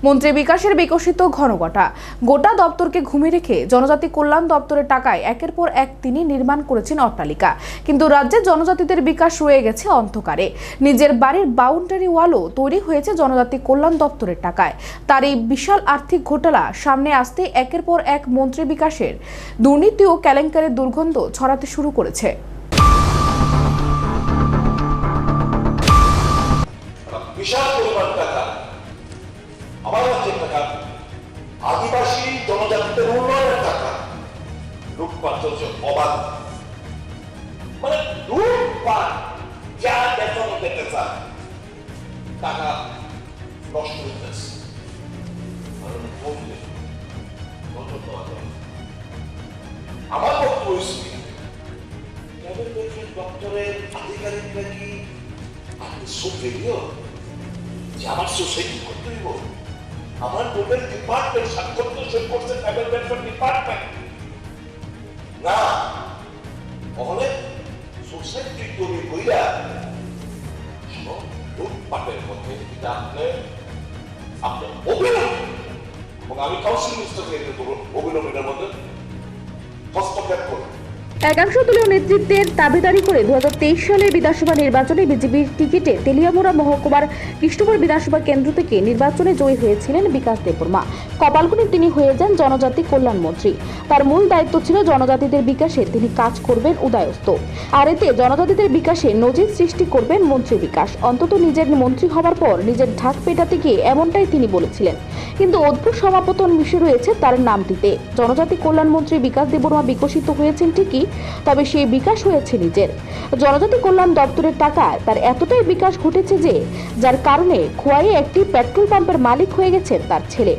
মন্ত্রী বিকাশের বিকশিত ঘনঘটা গোটা দপ্তরকে ঘুমিয়ে রেখে জনজাতি কল্যাণ দপ্তরের টাকায় একের পর এক তিনি নির্মাণ করেছেন অট্টালিকা। কিন্তু রাজ্যে জনজাতিদের বিকাশ রয়ে গেছে অন্ধকারে। নিজের বাড়ির বাউন্ডারি ওয়ালও তৈরি হয়েছে জনজাতি কল্যাণ দপ্তরের টাকায়। তার এই বিশাল আর্থিক ঘোটালা সামনে আসতে একের পর এক মন্ত্রী বিকাশের দুর্নীতি ও কেলেঙ্কারির দুর্গন্ধ ছড়াতে শুরু করেছে। বিশাল পরিমাণ টাকা আমার রাজ্যের টাকা, আদিবাসী জনজাতিদের উন্নয়নের টাকা লুটপাট চলছে অবাধ। মানে লুটপাট, যা বেতন দিতে চায় টাকা নষ্ট হইতেছে। আমার বক্তব্য দপ্তরের আধিকারিকরা কি আপনি সুপ্রিয় যে আমার সোসাইটি করতে হইব? আমার বোর্ডের ডিপার্টমেন্ট স্বাক্ষর তো সই করছে ট্রাইবাল ওয়েলফেয়ার ডিপার্টমেন্ট না, তাহলে সোসাইটি তৈরি কইরা সব লুটপাটের মধ্যে এটা আপনি অবিলম্ব, এবং আমি কাউন্সিল মিনিস্টারকে অবিলম্বের মধ্যে হস্তক্ষেপ করব। একাংশ দলীয় নেতৃত্বের দাবিদারি করে 2023 সালের বিধানসভা নির্বাচনে বিজেপির টিকিটে তেলিয়ামুড়া মহকুমার কৃষ্ণপুর বিধানসভা কেন্দ্র থেকে নির্বাচনে জয়ী হয়েছিলেন বিকাশ দেববর্মা। কপালগুনি তিনি হয়ে যান জনজাতি কল্যাণ মন্ত্রী। তার মূল দায়িত্ব ছিল জনজাতিদের বিকাশে তিনি কাজ করবেন উদয়স্ত, আর এতে জনজাতিদের বিকাশে নজির সৃষ্টি করবেন মন্ত্রী বিকাশ। অন্তত নিজের মন্ত্রী হওয়ার পর নিজের ঢাক পেটাতে গিয়ে এমনটাই তিনি বলেছিলেন। কিন্তু অদ্ভুত সমাপতন মিশে রয়েছে তার নামটিতে। জনজাতি কল্যাণ মন্ত্রী বিকাশ দেববর্মা বিকশিত হয়েছেন ঠিকই, তবে সেই বিকাশ হয়েছে নিজের। জনজাতি কল্যাণ দপ্তরের টাকা তার এতটাই বিকাশ ঘটেছে যে যার কারণে খোয়াইয়ে একটি পেট্রোল পাম্পের মালিক হয়ে গেছেন তার ছেলে।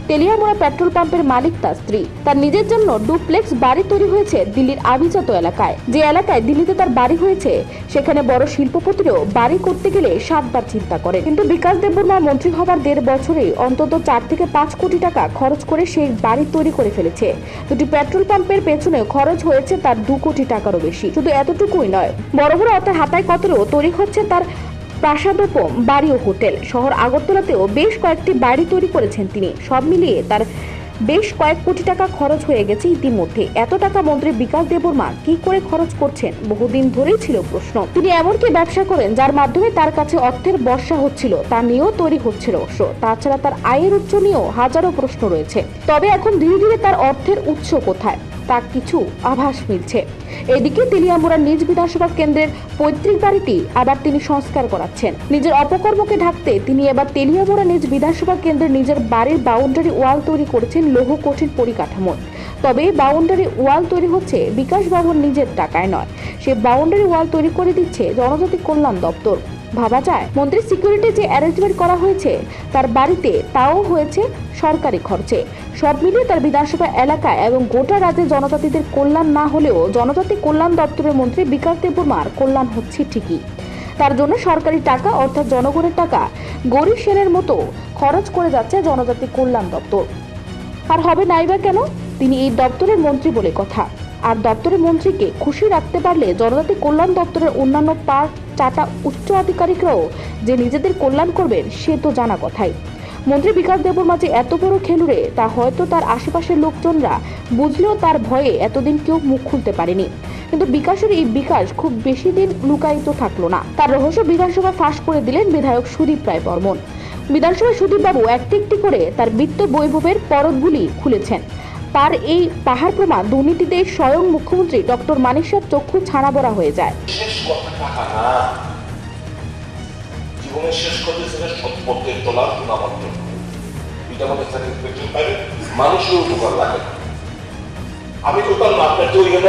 তেলিয়ামুড়া পেট্রোল পাম্পের মালিক তার স্ত্রী। তার নিজের জন্য ডুপ্লেক্স বাড়ি তৈরি হয়েছে দিল্লির আভিজাত এলাকায়। যে এলাকায় দিল্লিতে তার বাড়ি হয়েছে সেখানে বড় শিল্পপতিরও বাড়ি করতে গেলে 7 বার চিন্তা করে। কিন্তু বিকাশ দেববর্মা মন্ত্রী হবার 1.5 বছরে অন্তত 4 থেকে 5 কোটি টাকা খরচ করে সেই বাড়ি তৈরি করে ফেলেছে। দুটি পেট্রোল পাম্পের পেছনে খরচ হয়েছে তার 2 কোটি টাকারও বেশি। শুধু এতটুকুই নয়, বড় বড় অর্থাৎ হাতায় কতরও তৈরি হচ্ছে তার প্রাসাদোপম বাড়ি ও হোটেল। শহর আগরতলাতেও বেশ কয়েকটি বাড়ি তৈরি করেছেন তিনি। সব মিলিয়ে তার বেশ কয়েক কোটি টাকা খরচ হয়ে গেছে ইতিমধ্যে। এত টাকা মন্ত্রী বিকাশ দেববর্মা কি করে খরচ করছেন বহুদিন ধরেই ছিল প্রশ্ন। তিনি এমনকি ব্যবসা করেন যার মাধ্যমে তার কাছে অর্থের বর্ষা হচ্ছিল, তা নিয়েও তৈরি হচ্ছে রহস্য। তাছাড়া তার আয়ের উৎস নিয়েও হাজারো প্রশ্ন রয়েছে। তবে এখন ধীরে ধীরে তার অর্থের উৎস কোথায় তা কিছু আভাস মিলছে। এদিকে তেলিয়ামুড়ার নিজ বিধানসভা কেন্দ্রের পৈতৃক বাড়িটি আবার তিনি সংস্কার করাচ্ছেন। নিজের অপকর্মকে ঢাকতে তিনি এবার তেলিয়ামুড়া নিজ বিধানসভা কেন্দ্রের নিজের বাড়ির বাউন্ডারি ওয়াল তৈরি করেছেন লৌহ কঠিন পরিকাঠামো। তবে বাউন্ডারি ওয়াল তৈরি হচ্ছে বিকাশ বাবুর নিজের টাকায় নয়, সে বাউন্ডারি ওয়াল তৈরি করে দিচ্ছে জনজাতি কল্যাণ দপ্তর। ভাবা যায় মন্ত্রীর সিকিউরিটি যে অ্যারেঞ্জমেন্ট করা হয়েছে তার বাড়িতে, তাও হয়েছে সরকারি খরচে। সব মিলিয়ে তার বিধানসভা এলাকায় এবং গোটা রাজ্যে জনজাতিদের কল্যাণ না হলেও জনজাতি কল্যাণ দপ্তরের মন্ত্রী বিকাশ দেববর্মার কল্যাণ হচ্ছে ঠিকই। তার জন্য সরকারি টাকা অর্থাৎ জনগণের টাকা গরিব সেনের মতো খরচ করে যাচ্ছে জনজাতি কল্যাণ দপ্তর। আর হবে নাইবা কেন, তিনি এই দপ্তরের মন্ত্রী বলে কথা। আর দপ্তরের মন্ত্রীকে খুশি রাখতে পারলে জনজাতি কল্যাণ দপ্তরের অন্যান্য 4টা উচ্চ আধিকারিকরাও যে নিজেদের কল্যাণ করবেন সে তো জানা কথাই। মন্ত্রী বিকাশ দেববর্মা যে এত বড় খেলুড়ে তা হয়তো তার আশেপাশের লোকজনরা বুঝলেও তার ভয়ে এতদিন কেউ মুখ খুলতে পারেনি। কিন্তু বিকাশের এই বিকাশ খুব বেশি দিন লুকায়িত থাকলো না। তার রহস্য বিধানসভা ফাঁস করে দিলেন বিধায়ক সুদীপ রায় বর্মন। বিধানসভায় সুদীপবাবু একটি একটি করে তার বিত্ত বৈভবের পরতগুলি খুলেছেন। তার এই পাহাড় প্রমাণ দুর্নীতিতে স্বয়ং মুখ্যমন্ত্রী ডক্টর মানিক সাহের চক্ষু ছানাবড়া হয়ে যায়। জীবনের শেষ করতে সম্পর্কের তোলার গুণাবদ্ধ এটা আমাদের স্যাটিসফ্যাকশন পাইবে, মানুষের উপকার লাগে। আমি কোথাও না আপনার তো গেল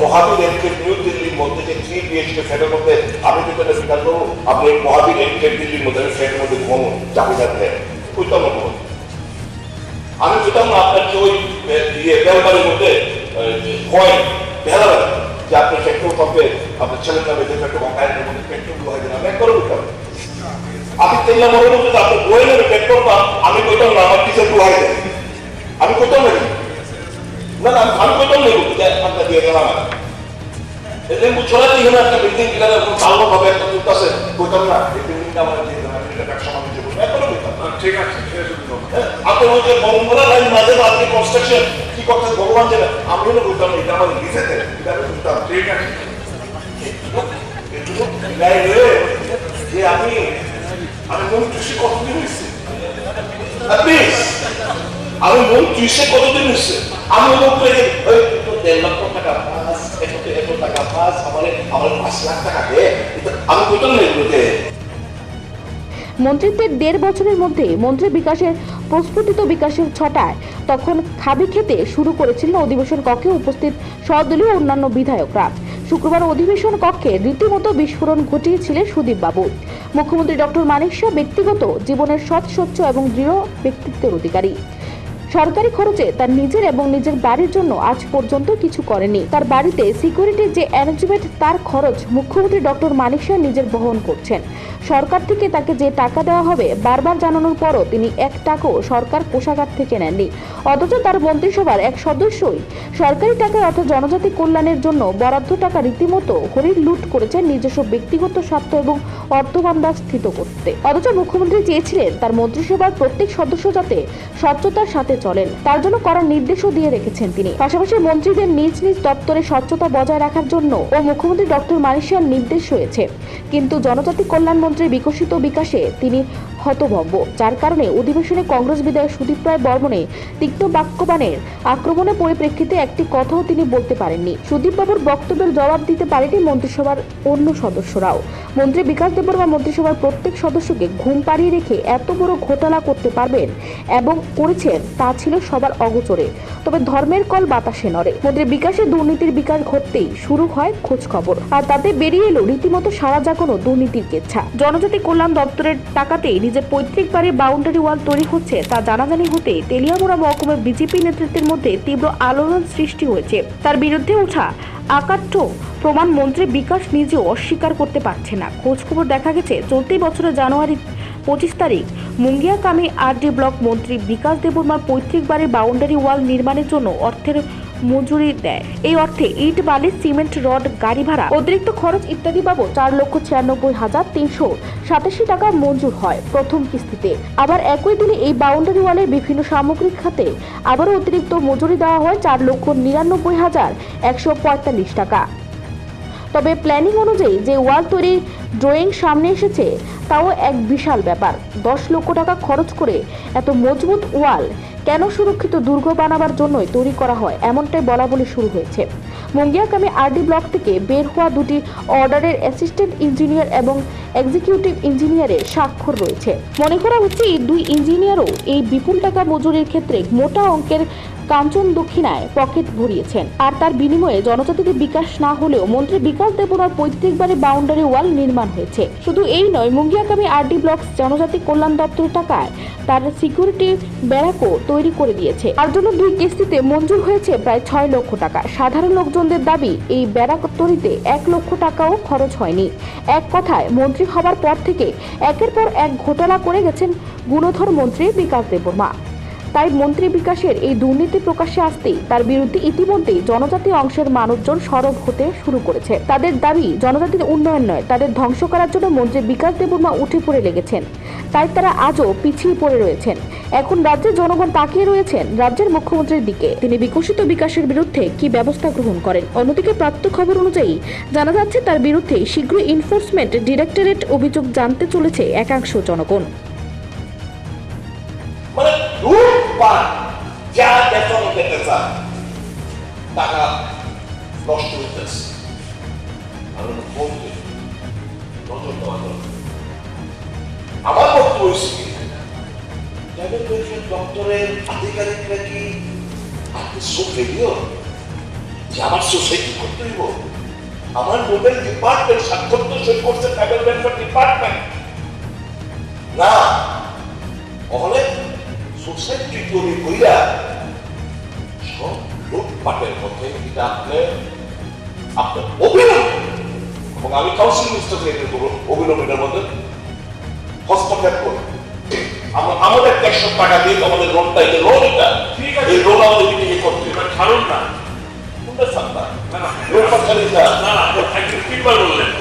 মহাবীর এনকেট নিউ দিল্লির মধ্যে যে 3 BHK ফ্ল্যাটের মধ্যে আমি তো এটা বিকাশ করবো, আপনি মহাবীর এনকেট দিল্লির মধ্যে ফ্ল্যাটের মধ্যে ঘুমো চাবিদার দেয় কোথাও না ঘুমো। আমি কোথাও না আপনার যে ওই ব্যবহারের মধ্যে হয় ভেলা যে আপনার পেট্রোল পাম্পে আপনার ছেলের নামে যে পেট্রোল পাম্পের মধ্যে পেট্রোল হয় না, আমি করবো আমি তেলিয়া মনে করতে আপনার বই নেবে পেট্রোল পাম্প, আমি কোথাও না আমার কিসের হয় দেয়, আমি কোথাও নেই না, আমি কোথাও নেই আপনার দিয়ে গেলাম। লেম্বু ছড়াতে এখানে একটা বিল্ডিং ভালো ভাবে একটা আছে কোথাও না, এই বিল্ডিংটা আমার দিয়ে ব্যবসা বাণিজ্য করবো, এখনো ঠিক আছে ধন্যবাদ। আপনি ওই যে বঙ্গলা লাইন মাঝে আপনি কনস্ট্রাকশন কি করতে ভগবান জানে, আমি হলো বলতাম এটা আমার লিখেতে এটা আমি বলতাম ঠিক আছে যে আমি মন্ত্রী কতদিন হয়েছে, আমি মন্ত্রী কতদিন হয়েছে, আমি লোক 1.5 লক্ষ টাকা পাস, 1 টাকা পাস, আমার 5 লাখ টাকা দে, আমি কোথাও নেই বলতে। মন্ত্রিত্বের 1.5 বছরের মধ্যে মন্ত্রী বিকাশের প্রস্ফুটিত বিকাশের ছটায় তখন খাবি খেতে শুরু করেছিলেন অধিবেশন কক্ষে উপস্থিত সদলীয় অন্যান্য বিধায়করা। শুক্রবার অধিবেশন কক্ষে রীতিমতো বিস্ফোরণ ঘটিয়েছিলেন সুদীপ বাবু। মুখ্যমন্ত্রী ডক্টর মানিক শাহ ব্যক্তিগত জীবনের সৎ, স্বচ্ছ এবং দৃঢ় ব্যক্তিত্বের অধিকারী। সরকারি খরচে তার নিজের এবং নিজের বাড়ির জন্য আজ পর্যন্ত কিছু করেনি। তার বাড়িতে সিকিউরিটির যে অ্যারেঞ্জমেন্ট, তার খরচ মুখ্যমন্ত্রী ডক্টর মানিক শাহ নিজের বহন করছেন। সরকার থেকে তাকে যে টাকা দেওয়া হবে বারবার জানানোর পরও তিনি 1 টাকাও সরকার কোষাগার থেকে নেননি। অথচ তার মন্ত্রিসভার এক সদস্যই সরকারি টাকায় অর্থাৎ জনজাতি কল্যাণের জন্য বরাদ্দ টাকা রীতিমতো হরির লুট করেছেন নিজস্ব ব্যক্তিগত স্বার্থ এবং অর্থভান্ডার স্থিত করতে। অথচ মুখ্যমন্ত্রী চেয়েছিলেন তার মন্ত্রিসভার প্রত্যেক সদস্য যাতে স্বচ্ছতার সাথে চলেন, তার জন্য করার নির্দেশও দিয়ে রেখেছেন তিনি। পাশাপাশি মন্ত্রীদের নিজ নিজ দপ্তরে স্বচ্ছতা বজায় রাখার জন্য ও মুখ্যমন্ত্রী ডক্টর মানিক শাহর নির্দেশ রয়েছে। কিন্তু জনজাতি কল্যাণ মন্ত্রী বিকশিত বিকাশে তিনি হতভম্ব, যার কারণে অধিবেশনে কংগ্রেস বিধায়ক সুদীপ রায় বর্মনে তিক্ত বাক্যবাণের আক্রমণের পরিপ্রেক্ষিতে একটি কথাও তিনি বলতে পারেননি। সুদীপ বাবুর বক্তব্যের জবাব দিতে পারেনি মন্ত্রিসভার অন্য সদস্যরাও। মন্ত্রী বিকাশ দেববর্মা মন্ত্রিসভার প্রত্যেক সদস্যকে ঘুম পাড়িয়ে রেখে এত বড় ঘোটালা করতে পারবেন এবং করেছেন তা ছিল সবার অগোচরে। তবে ধর্মের কল বাতাসে নড়ে। মন্ত্রী বিকাশে দুর্নীতির বিকাশ ঘটতেই শুরু হয় খোঁজ খবর, আর তাতে বেরিয়ে এলো রীতিমতো সারা জাগানো দুর্নীতির কেচ্ছা। জনজাতি কল্যাণ দপ্তরের টাকাতেই নিজের পৈতৃক বাড়ির বাউন্ডারি ওয়াল তৈরি হচ্ছে তা জানাজানি হতে তেলিয়ামুড়া মহকুমার বিজেপি নেতৃত্বের মধ্যে তীব্র আলোড়ন সৃষ্টি হয়েছে। তার বিরুদ্ধে ওঠা আকাঠ্য প্রমাণ মন্ত্রী বিকাশ নিজেও অস্বীকার করতে পারছে না। খোঁজ খবর দেখা গেছে চলতি বছরের জানুয়ারি 25 তারিখ মুঙ্গিয়াকামি আরডি ব্লক মন্ত্রী বিকাশ দেববর্মার পৈতৃক বাড়ির বাউন্ডারি ওয়াল নির্মাণের জন্য অর্থের মজুরি দেয়। এই অর্থে ইট, বালি, সিমেন্ট, রড, গাড়ি ভাড়া, অতিরিক্ত খরচ ইত্যাদি বাবদ 4,96,387 টাকা মঞ্জুর হয় প্রথম কিস্তিতে। আবার একই দিনে এই বাউন্ডারি ওয়ালের বিভিন্ন সামগ্রিক খাতে আবারও অতিরিক্ত মজুরি দেওয়া হয় 4,99,145 টাকা। তবে প্ল্যানিং অনুযায়ী যে ওয়াল তৈরির ড্রয়িং সামনে এসেছে তাও এক বিশাল ব্যাপার। 10 লক্ষ টাকা খরচ করে এত মজবুত ওয়াল কেন সুরক্ষিত দুর্গ বানাবার জন্যই তৈরি করা হয়, এমনটাই বলা বলি শুরু হয়েছে। মুঙ্গিয়াকামি আরডি ব্লক থেকে বের হওয়া দুটি অর্ডারের অ্যাসিস্ট্যান্ট ইঞ্জিনিয়ার এবং এক্সিকিউটিভ ইঞ্জিনিয়ারের স্বাক্ষর রয়েছে। মনে করা হচ্ছে এই 2 ইঞ্জিনিয়ারও এই বিপুল টাকা মজুরির ক্ষেত্রে মোটা অঙ্কের কাঞ্চন দক্ষিণায় পকেট ভরিয়েছেন। আর তার বিনিময়ে জনজাতিদের বিকাশ না হলেও মন্ত্রী বিকাশ দেববর্মার পৈতৃক বাড়ির বাউন্ডারি ওয়াল নির্মাণ হয়েছে। শুধু এই নয়, মুঙ্গিয়াকামি আরডি ব্লক জনজাতি কল্যাণ দপ্তরের টাকায় তার সিকিউরিটি ব্যারাকও তৈরি করে দিয়েছে। তার জন্য 2 কিস্তিতে মঞ্জুর হয়েছে প্রায় 6 লক্ষ টাকা। সাধারণ লোকজনদের দাবি এই ব্যারাক তৈরিতে 1 লক্ষ টাকাও খরচ হয়নি। এক কথায় মন্ত্রী হবার পর থেকে একের পর এক ঘোটালা করে গেছেন গুণধর মন্ত্রী বিকাশ দেববর্মা। তাই মন্ত্রী বিকাশের এই দুর্নীতি প্রকাশ্যে আসতেই তার বিরুদ্ধে ইতিমধ্যেই জনজাতি অংশের মানুষজন সরব হতে শুরু করেছে। তাদের দাবি জনজাতির উন্নয়ন নয়, তাদের ধ্বংস করার জন্য মন্ত্রী বিকাশ দেববর্মা উঠে পড়ে লেগেছেন। তাই তারা আজও পিছিয়ে পড়ে রয়েছেন। এখন রাজ্যের জনগণ তাকিয়ে রয়েছেন রাজ্যের মুখ্যমন্ত্রীর দিকে, তিনি বিকশিত বিকাশের বিরুদ্ধে কি ব্যবস্থা গ্রহণ করেন। অন্যদিকে প্রাপ্ত খবর অনুযায়ী জানা যাচ্ছে তার বিরুদ্ধে শীঘ্রই এনফোর্সমেন্ট ডিরেক্টরেট অভিযোগ জানতে চলেছে একাংশ জনগণ। মানে লুটপাট যা বেতন পেতে চান টাকা নষ্ট হইতেছে। আমি বলতে নজর দেওয়া দরকার। আমার বক্তব্য হয়েছে দপ্তরের আধিকারিকরা কি আপনি সোফেরিও যে আমার সোসাইটি করতে হইব, আমার মোবাইল ডিপার্টমেন্ট স্বাক্ষর তো সই করছে ট্রাইবাল ওয়েলফেয়ার ডিপার্টমেন্ট না, তাহলে সোসাইটি তৈরি কইরা সব লুটপাটের মধ্যে এটা আপনার অবিলম্ব, এবং আমি কাউন্সিল মিনিস্টারকে অবিলম্বের মধ্যে হস্তক্ষেপ করি। আমাদের 100 টাকা দিয়ে আমাদের লোনটা, এই লোন এটা ঠিক আছে, এই লোন আমাদের দিকে করতে ছাড়ুন না কোনটা সাপ্তাহ না লোনটা ছাড়ি না না একদম ঠিকবার বললেন।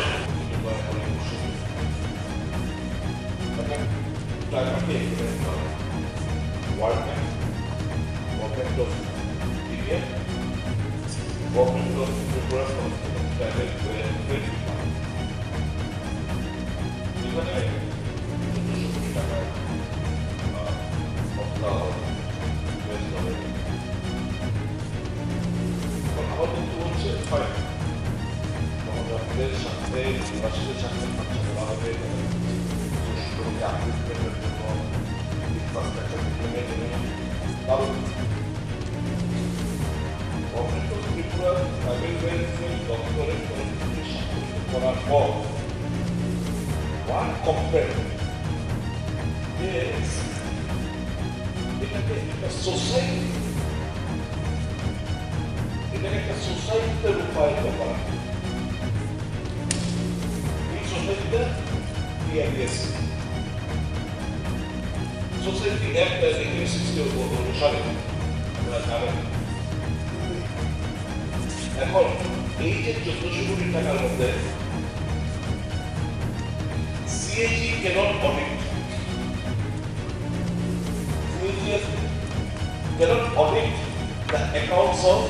টাকা World Bank, Government of India, Government of Tripura Private Welfare Fund। এখানে ১৪০০ কোটি টাকার মশলা US ডলারে। এখন আমার কিন্তু হচ্ছে ফাইন আমাদের সাথে নিবাসীদের সাথে খরচা করা হবে সুষ্ঠুভাবে আপডেটের জন্য ইনফ্রাস্ট্রাকচার বিল্ডিংয়ের জন্য কারণ government of Tripura tribal welfare দপ্তরের পরিস্থিতি স্বাক্ষরিত করার পর ওয়ান কম্পেয়ার যে এটাকে একটা সোসাইটি এটাকে একটা সোসাইটিতে রূপায়িত করা এই সোসাইটিটা PIDS সোসাইটি অ্যাক্ট 1960 অনুসারে আপনারা জানেন। এখন এই যে ১৪০০ কোটি টাকার মধ্যে CAG cannot audit cannot audit the accounts of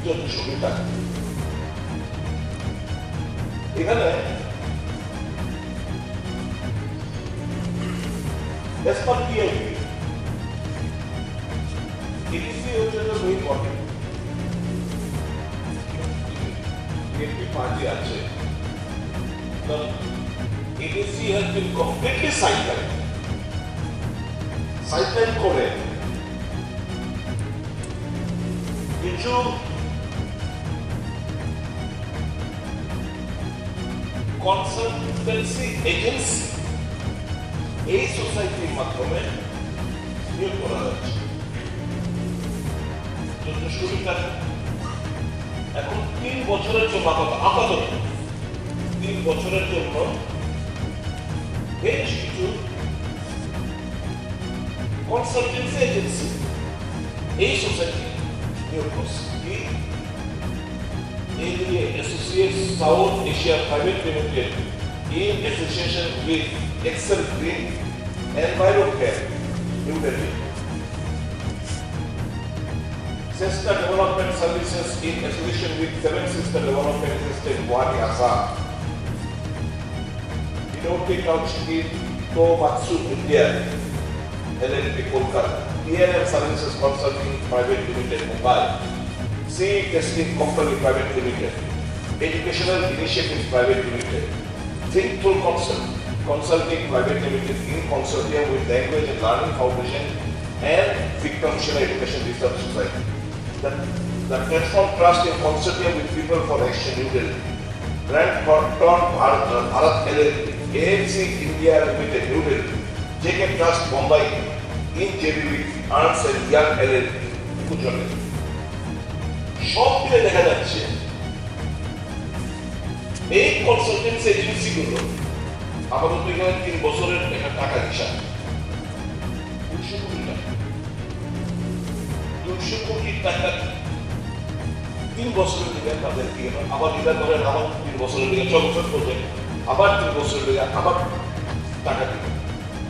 ১৪০০ কোটি টাকা। এখানে as per PIB EDC হচ্ছে যে মেইন বডি বিএনপি পার্টি আছে তো EDC has been completely sidelined করে কিছু কনসালটেন্সি এজেন্সি এই সোসাইটির মাধ্যমে নিয়োগ করা হচ্ছে ১৪০০ কোটি টাকা। এখন ৩ বছরের জন্য আপাতত ৩ বছরের জন্য বেশ কিছু কনসালটেন্সি এজেন্সি এই সোসাইটি নিয়োগ করছে কি Associate South Asia Private Limited in association with Excel Green Envirocare, New Delhi. Sister Development Services in association with Seven Sister Development System, Guwahati, Assam. Inoki Township, Tomatsu, India, LLP, Kolkata. PNM Services Consulting Private Limited, Mumbai. CE Testing Company Private Limited, Educational Initiatives Private Limited, Thinkful Consulting Private Limited in consortium with Language and Learning Foundation and Victor Missionary Education Research Society. The Platform Trust in consortium with People for Action New Delhi, Grant Thornton Bharat LLP, AMC India Limited New Delhi, JK Trust Mumbai in JB with Arms and Young LLP, Gujarat. সব মিলে দেখা যাচ্ছে এই consultancy agency গুলো আপাতত এখানে ৩ বছরের একটা টাকা হিসাব ২০০ কোটি টাকা ২০০ কোটি টাকা ৩ বছরের দিকে তাদেরকে আবার এটা ধরেন আবার ৩ বছরের দিকে ৬ বছর পর্যন্ত আবার ৩ বছরের দিকে আবার টাকা দিবে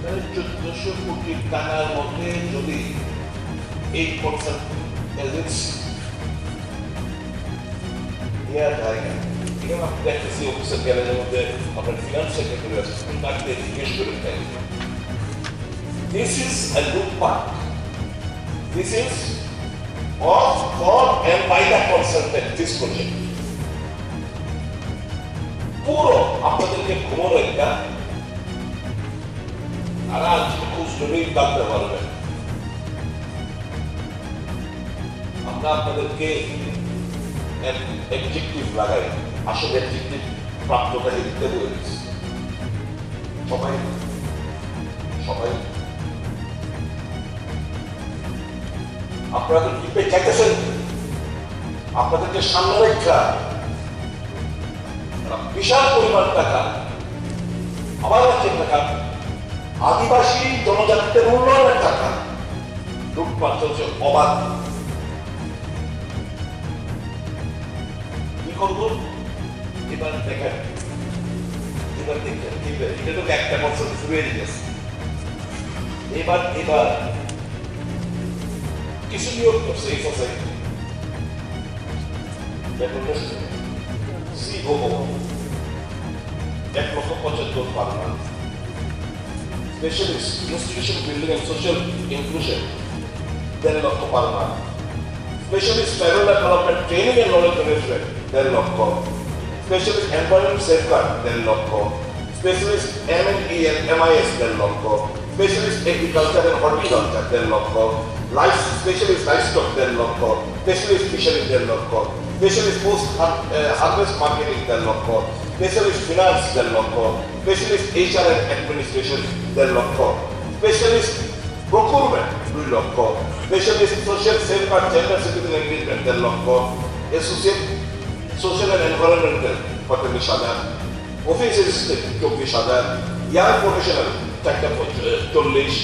তাহলে ১৪০০ কোটি টাকার মধ্যে যদি এই কনসালটেন্সি এজেন্সি জায়গা এখানে আপনি দেখতেছি অফিসের গ্যারেজের মধ্যে আপনার ফিনান্স সেক্রেটারি আছে তাকে জিজ্ঞেস করে দেয় দিস ইজ আ লুটপাট this is of for and by the consultant this project পুরো আপনাদেরকে ঘুমোনো একটা আর আজ খুব জমি ডাকতে পারবেন আমরা আপনাদেরকে অ্যাডজেক্টিভ লাগাই আসলে অ্যাডজেক্টিভ প্রাপ্ততা দিতে বলেছি সবাই সবাই আপনারা তো টিপে চাইতেছেন আপনাদেরকে সামনে রেখা বিশাল পরিমাণ টাকা আবার আছে টাকা আদিবাসী জনজাতিদের উন্নয়নের টাকা লুটপাট চলছে অবাধ করবো এবার দেখেন এটা তো একটা বছর শুরু হয়ে গেছে এবার কিছু নিয়োগ করছে এই সোসাইটি বেতনটা COO 1,75,000 per month specialist institution building and social inclusion 1.5 lakh per month specialist payroll development training and knowledge management 1.5 lakh specialist environment safeguard 1.5 lakh specialist M&E and MIS 1.5 lakh specialist agriculture and horticulture 1.5 lakh specialist livestock 1.5 lakh specialist fishery 1.5 lakh specialist post harvest marketing 1.5 lakh specialist finance 1.5 lakh specialist HR and administration 1.5 lakh specialist procurement 2 lakh specialist social safeguard gender citizen engagement 1.5 lakh associate social and environmental 45,000 office assistant 24,000 young professional 40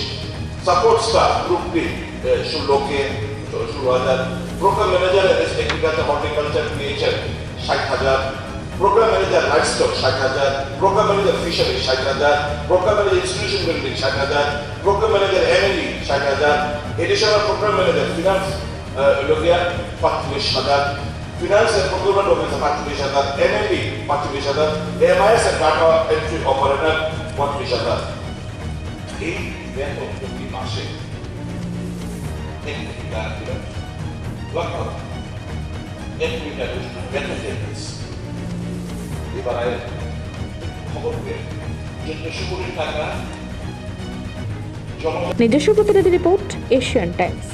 support staff group B 16,000 programme manager agriculture horticulture PHL 60,000 programme manager livestock 60,000 programme manager fishery 60,000 programme manager institution building 60,000 programme manager M&E 60,000 additional programme manager finance লোকিয়া 45,000 finance and procurement officer 45,000 M&E 45,000 MIS and data entry operator 35,000 এই বেতন প্রতি মাসে বেতন দিয়েছে এবার খবর পেয়ে 1400 কোটি টাকা জমা নিজস্ব প্রতিনিধি রিপোর্ট এশিয়ান টাইমস।